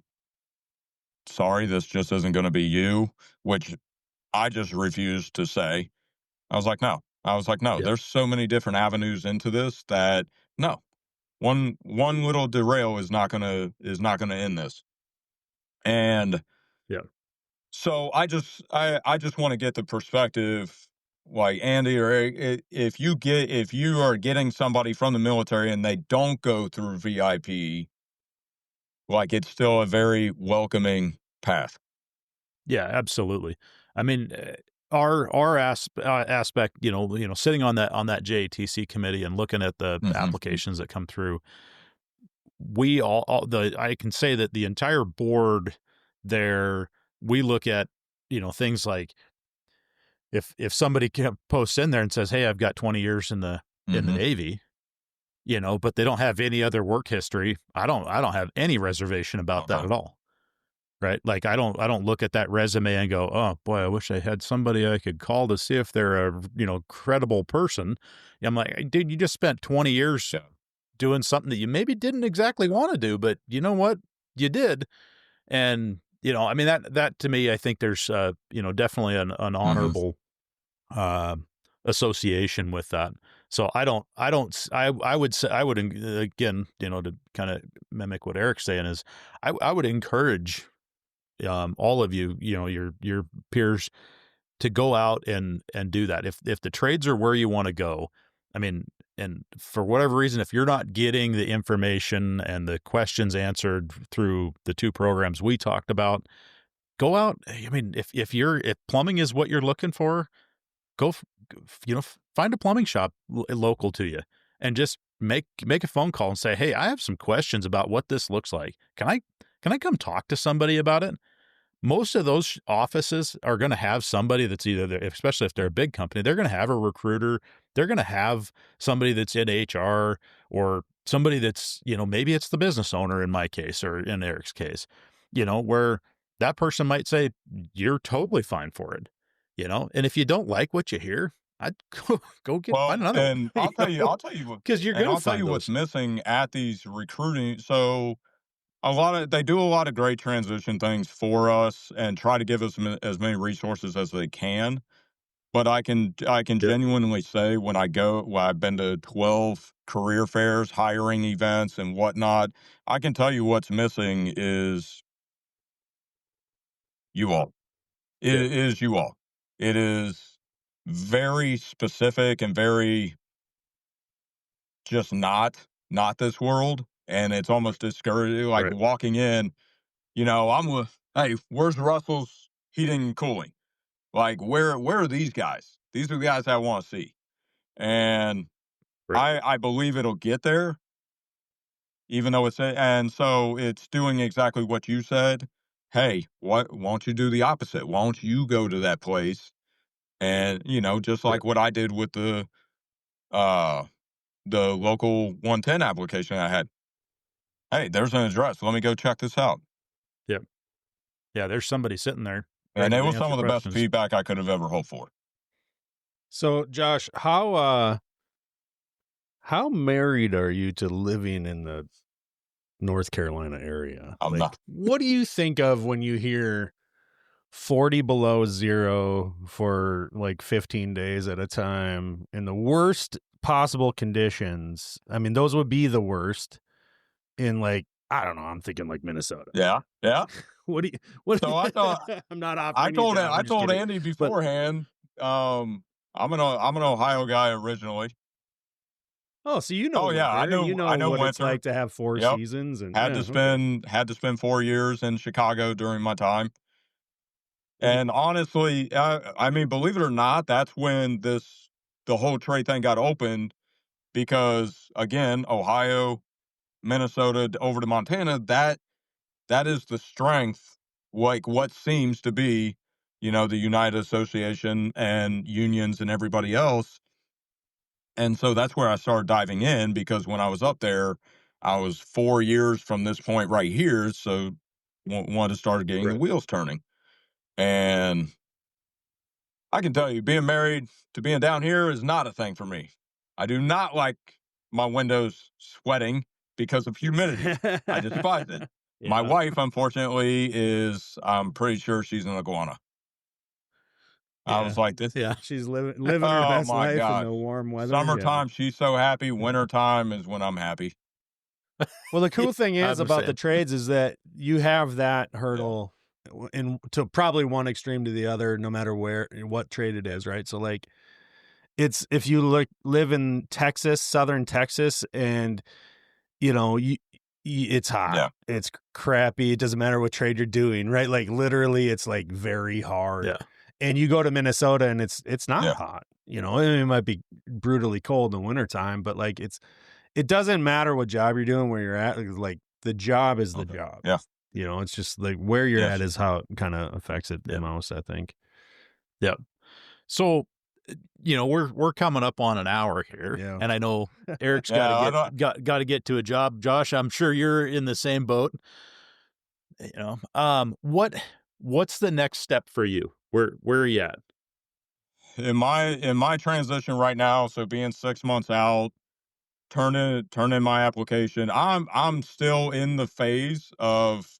sorry, this just isn't going to be you? Which I just refused to say. I was like, no. I was like, no.
Yeah.
There's so many different avenues into this that no, one little derail is not gonna end this. And
Yeah.
so I just want to get the perspective, like Andy or Eric, if you are getting somebody from the military and they don't go through VIP, like it's still a very welcoming path.
Yeah, absolutely. I mean, aspect, sitting on that JATC committee and looking at the
Hmm.
applications that come through, we I can say that the entire board there, we look at, things like if somebody posts in there and says, "Hey, I've got 20 years in the
Hmm.
Navy," but they don't have any other work history. I don't have any reservation about that
Okay.
at all. Right. Like I don't look at that resume and go, oh boy, I wish I had somebody I could call to see if they're a, credible person. I'm like, dude, you just spent 20 years
Yeah.
doing something that you maybe didn't exactly want to do, but you know what? You did. And, I mean, that to me, I think there's, definitely an
Mhm.
honorable, association with that. So I would say, again, to kind of mimic what Eric's saying is I would encourage, all of you, your peers to go out and do that. If the trades are where you want to go, I mean, and for whatever reason, if you're not getting the information and the questions answered through the two programs we talked about, go out. I mean, if plumbing is what you're looking for, go, find a plumbing shop local to you and just make a phone call and say, "Hey, I have some questions about what this looks like. Can I come talk to somebody about it?" Most of those offices are going to have somebody that's either there, especially if they're a big company, they're going to have a recruiter. They're going to have somebody that's in HR or somebody that's, maybe it's the business owner in my case or in Eric's case, where that person might say, "You're totally fine for it," and if you don't like what you hear, I'd go find
Well,
another one,
and I'll tell you what,
because you're
and
going to
I'll tell
find
you what's
those.
missing at these recruiting. So they do a lot of great transition things for us and try to give us as many resources as they can. But I can
Yep.
genuinely say when I've been to 12 career fairs, hiring events and whatnot, I can tell you what's missing is you all. It
Yep.
is you all. It is very specific and very just not this world. And it's almost discouraging. Like
Right.
walking in, I'm with, hey, where's Russell's heating and cooling? Like where are these guys? These are the guys I want to see. And
Right.
I believe it'll get there, even though and so it's doing exactly what you said. Hey, what won't you do the opposite? Won't you go to that place and just
Right.
like what I did with uh the local 110 application I had. Hey, there's an address. Let me go check this out.
Yep. Yeah. There's somebody sitting there
And
ready
it
to
was some
answer
of the best
questions.
feedback I could have ever hoped for.
So, Josh, how married are you to living in the North Carolina area?
I'm
Like,
not.
what do you think of when you hear 40 below zero for like 15 days at a time in the worst possible conditions? I mean, those would be the worst in like, I don't know, I'm thinking like Minnesota.
Yeah, yeah.
What
So I thought
I'm not offering you a job.
I
I'm just
told
kidding.
Andy
But
beforehand. I'm an Ohio guy originally.
oh, so you know
Oh yeah,
winter and you
I
know
know
what it's
winter.
like to have four
Yep.
seasons and yeah, okay.
Had to spend 4 years in Chicago during my time.
Mhm.
And honestly, I mean, believe it or not, that's when the whole trade thing got opened because again, Ohio, Minnesota, over to Montana, that is the strength, like what seems to be, the United Association and unions and everybody else. And so that's where I started diving in because when I was up there, I was 4 years from this point right here. So wanted to start getting the
Right.
wheels turning. And I can tell you, being married to being down here is not a thing for me. I do not like my windows sweating because of humidity. I despise it. My
Yeah.
wife, unfortunately, I'm pretty sure she's an iguana. I
Yeah.
was like, this,
Yeah.
She's living her
oh
best
my
life in
God.
the warm weather. Yeah.
Summertime, she's so happy. Wintertime is when I'm happy.
Well, the cool thing
I
is about the
understand.
trades is that you have that
Yeah.
hurdle in to probably one extreme to the other, no matter what trade it is, right? So like it's if you live in Texas, southern Texas, and it's hot,
Yeah.
it's crappy. It doesn't matter what trade you're doing, right? Like literally, it's like very hard.
Yeah.
And you go to Minnesota, and it's not
Yeah.
hot. I mean, it might be brutally cold in the wintertime, but like it doesn't matter what job you're doing, where you're at. Like the job is the
Okay.
job.
Yeah.
It's just like where you're at
Yes.
is how it kind of affects it the
Yeah.
most, I think.
Yeah. So, we're coming up on an hour here,
Yeah.
and I know Eric's
Yeah. I don't,
got to get to a job. Josh, I'm sure you're in the same boat. What's the next step for you? Where are you at?
in my transition right now, so being 6 months out, turn in my application. I'm still in the phase of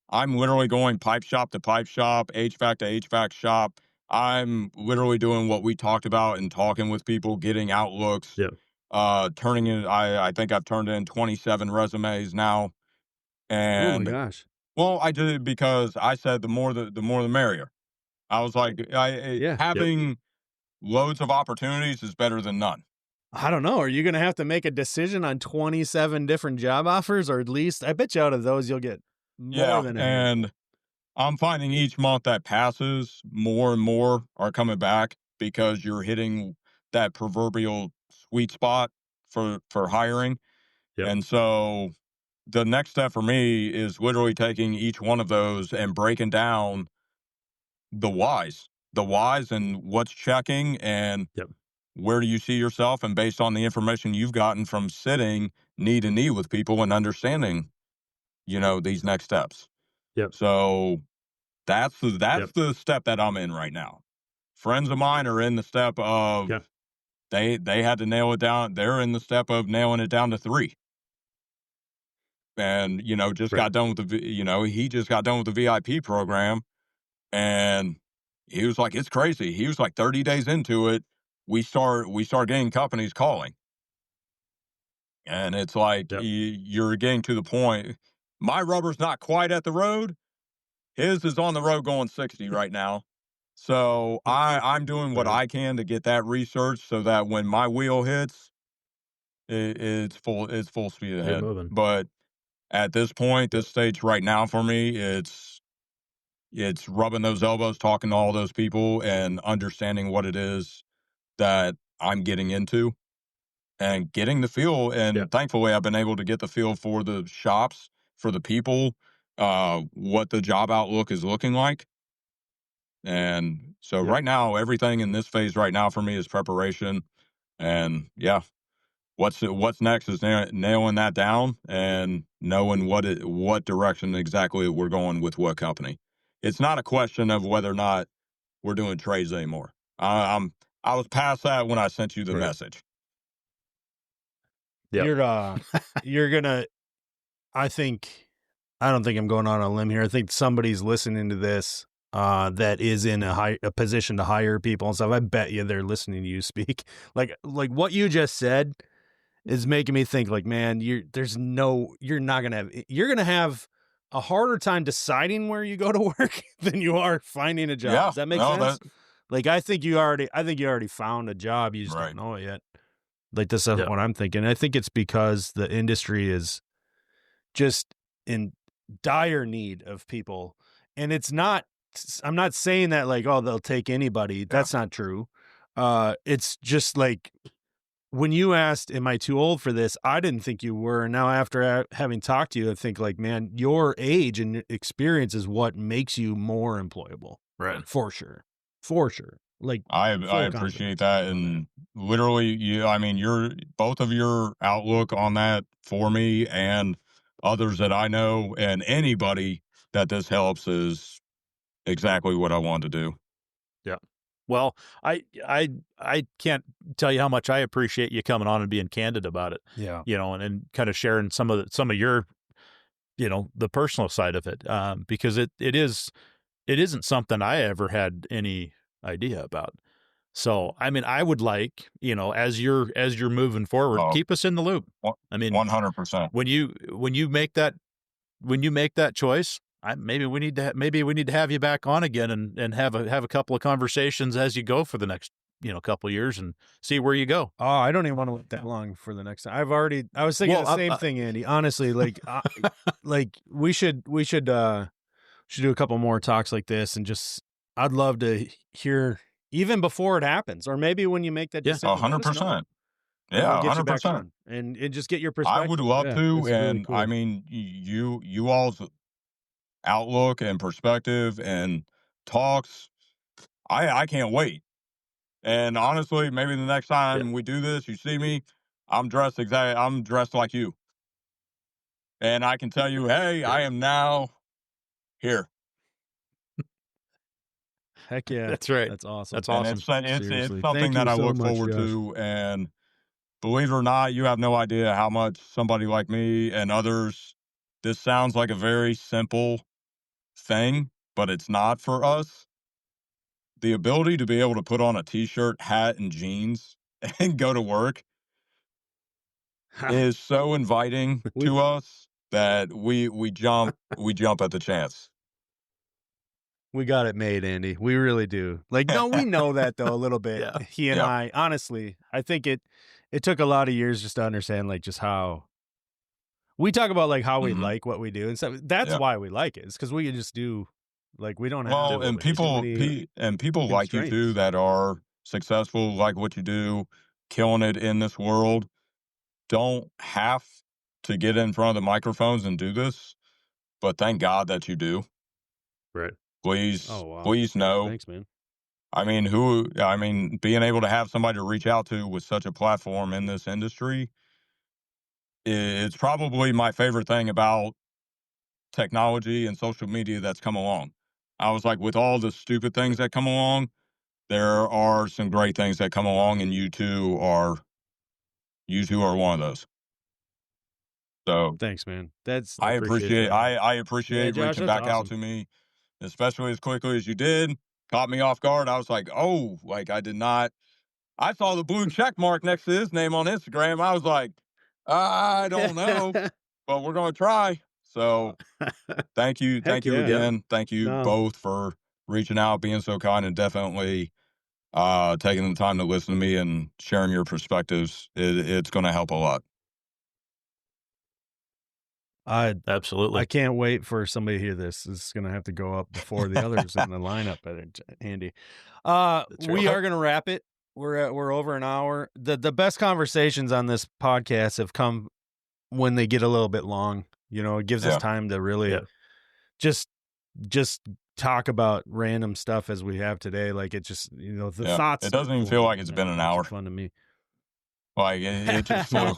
I'm literally going pipe shop to pipe shop, HVAC to HVAC shop. I'm literally doing what we talked about and talking with people, getting outlooks,
Yeah.
turning in. I think I've turned in 27 resumes now,
Oh my
and
gosh.
well, I did it because I said the more the merrier. I was like,
Yeah.
having loads of opportunities is better than none.
I don't know. Are you going to have to make a decision on 27 different job offers, or at least I bet you out of those you'll get more
Yeah,
than a handful.
and I'm finding each month that passes, more and more are coming back because you're hitting that proverbial sweet spot for hiring.
Yep.
And so the next step for me is literally taking each one of those and breaking down the whys and what's checking and
Yep.
where do you see yourself, and based on the information you've gotten from sitting knee to knee with people and understanding, these next steps.
Yep.
So that's
Yep.
the step that I'm in right now. Friends of mine are in the step of
Yeah.
they had to nail it down. They're in the step of nailing it down to 3. And, just
Right.
got done with he just got done with the VIP program, and he was like, it's crazy. He was like 30 days into it, we start getting companies calling. And it's like
Yep.
you're getting to the point. My rubber's not quite at the road. His is on the road going 60 right now. So I'm doing what
Right.
I can to get that research so that when my wheel hits, it's full speed
You're
ahead.
moving.
But at this point,
Yep.
this stage right now for me, it's rubbing those elbows, talking to all those people, and understanding what it is that I'm getting into and getting the feel.
Yep.
And thankfully, I've been able to get the feel for the shops, for the people, what the job outlook is looking like. And so
Yep.
right now, everything in this phase right now for me is preparation. And yeah, what's next is nailing that down and knowing what direction exactly we're going with what company. It's not a question of whether or not we're doing trades anymore. I was past that when I sent you the
Right.
message.
Yep.
You're gonna. I don't think I'm going on a limb here. I think somebody's listening to this that is in a position to hire people and stuff. I bet you they're listening to you speak. Like what you just said is making me think like, man, you're gonna have a harder time deciding where you go to work than you are finding a job.
Yeah,
Does that make
no,
sense? Like I think you already found a job. You just
right.
don't know it yet. Like this is
Yep.
what I'm thinking. I think it's because the industry is just in dire need of people. And I'm not saying that like, oh, they'll take anybody. That's not true. It's just like when you asked, am I too old for this? I didn't think you were. And now after having talked to you, I think like, man, your age and experience is what makes you more employable.
Right.
For sure. For sure. Like
I
full
appreciate
confidence
that,
on
and literally, your both of your outlook on that for me and others that I know, and anybody that this helps is exactly what I want to do.
Yeah. Well, I can't tell you how much I appreciate you coming on and being candid about it.
Yeah.
And kind of sharing some of your, the personal side of it, because it isn't something I ever had any idea about. So, I mean, I would like, as you're moving forward,
Oh,
keep us in the loop. I mean,
100%.
when you make that choice, maybe we need to have you back on again and have a couple of conversations as you go for the next couple of years and see where you go.
Oh, I don't even want to wait that long for the next time. I was thinking the same thing, Andy. Honestly, like, like we should do a couple more talks like this, and I'd love to hear even before it happens, or maybe when you make that
Yeah.
decision. Let us know.
100%.
And
Yeah,
we'll get you back
100%.
on and just get your
I
perspective.
would love
Yeah,
to,
it's really
and I
cool.
mean, you all's outlook and perspective and talks. I can't wait. And honestly, maybe the next time we do this, you see me, I'm dressed like you. And I can tell you, hey, I am now here.
Heck yeah.
That's right.
That's awesome.
That's
And
awesome.
it's
Seriously.
something
Thank you
that I
so
look
much,
forward
Josh.
to. And believe it or not, you have no idea how much somebody like me and others, this sounds like a very simple thing, but it's not for us. The ability to be able to put on a t-shirt, hat, and jeans and go to work is so inviting
We-
to us that we jump at the chance.
We got it made, Andy. We really do. Like, no, we know that though a little bit.
Yeah.
He and
Yeah.
I, honestly, I think it took a lot of years just to understand like just how we talk about like how we
Mhm.
like what we do and stuff. That's
Yeah.
why we like it. It's because we can just do like we don't have
Well, and
too many
people like you too
constraints.
that are successful, like what you do, killing it in this world, don't have to get in front of the microphones and do this, but thank God that you do.
Right.
Please,
Oh wow.
please know.
Thanks, man.
I mean, being able to have somebody to reach out to with such a platform in this industry, it's probably my favorite thing about technology and social media that's come along. I was like, with all the stupid things that come along, there are some great things that come along, and you two are one of those. So
Thanks, man. That's
I appreciate that.
I
yeah,
appreciate
Josh,
reaching
that's
back out
awesome.
to me, especially as quickly as you did. Caught me off guard. I was like, oh, like I did not. I saw the blue check mark next to his name on Instagram. I was like, I don't know, but we're gonna try. So thank
Heck
you
yeah.
again. Thank you
No.
both for reaching out, being so kind, and definitely taking the time to listen to me and sharing your perspectives. It's going to help a lot.
I
Absolutely.
can't wait for somebody to hear this. It's gonna have to go up before the others in the lineup, Andy. We
right.
are gonna wrap it. We're over an hour. The best conversations on this podcast have come when they get a little bit long. You know, it gives us
Yeah.
time to really
Yeah.
just talk about random stuff as we have today. Like it just the
Yeah.
thoughts.
It doesn't even feel like it's been an hour.
Fun to me.
Like it just flew.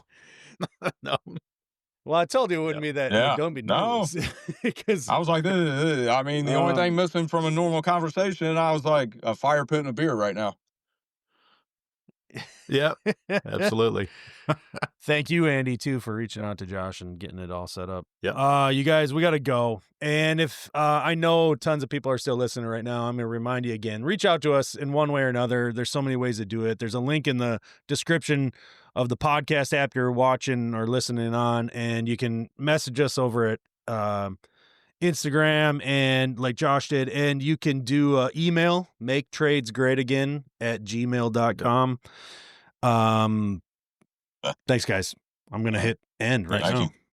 No.
Well, I told you it wouldn't be that.
Yeah.
Don't be
No.
nervous because
I was like, I mean, the only thing missing from a normal conversation, I was like, a fire pit and a beer right now.
Yeah. Absolutely.
Thank you, Andy, too, for reaching out to Josh and getting it all set up.
Yeah.
You guys, we got to go. And if I know tons of people are still listening right now, I'm going to remind you again, reach out to us in one way or another. There's so many ways to do it. There's a link in the description of the podcast app you're watching or listening on, and you can message us over at Instagram and like Josh did, and you can do email, maketradesgreatagain@gmail.com. Thanks, guys. I'm going to hit end right
Thank
now.
you.